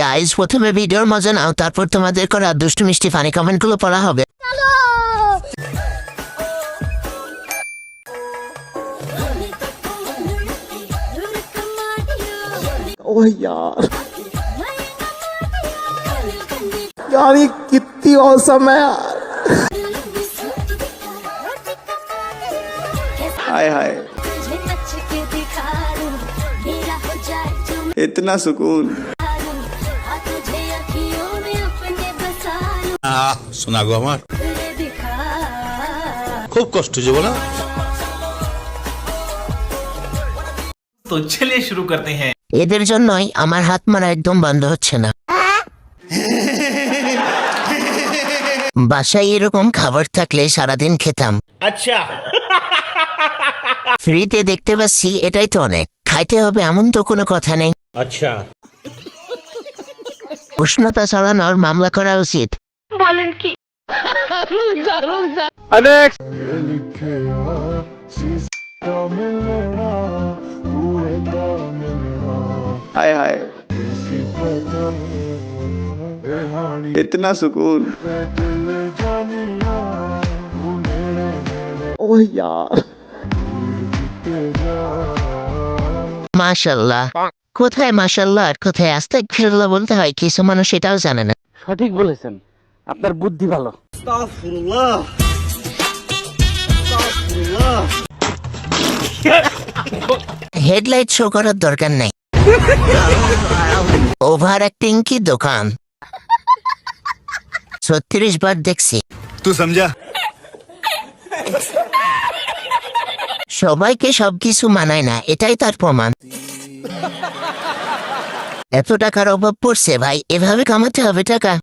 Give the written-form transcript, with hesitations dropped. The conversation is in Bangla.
গাইজ প্রথমে ভিডিওর মজা নাও, তারপর তোমাদের করা দুষ্টু মিষ্টি ফানি কমেন্টগুলো পড়া হবে। ओह यार यार ये कितनी औसम है यार। हाय हाय इतना सुकून। শোনা গো আমার খুব কষ্ট হচ্ছে বলো। तो चलिए शुरू करते हैं। এদের জন্যই আমার হাত মারা একদম বন্ধ হচ্ছে না। বাসায় এরকম খাবার থাকলে সারাদিন খেতাম। अच्छा ফ্রিতে দেখতে পাচ্ছি, এটাই তো অনেক। খাইতে হবে এমন তো কোনো কথা নেই। अच्छा উষ্ণতা ছড়ানোর মামলা করা উচিত। हाय हाय इतना सुकून। ओह यार মাশাল্লাহ। কোথায় মাশাল্লাহ আর কোথায় আস্তাগফিরুল্লাহ বলতে হয় কিছু মানুষ এটাও জানে না। সঠিক বলেছেন, আপনার বুদ্ধি ভালো। হেডলাইট শো করার দরকার নেই। ওভার অ্যাক্টিং কি দোকান। 36 বার দেখছি। তুই সমঝা? সবাইকে সবকিছু মানায় না, এটাই তার প্রমাণ। এত টাকার অভাব পড়ছে ভাই, এভাবে কামাতে হবে টাকা।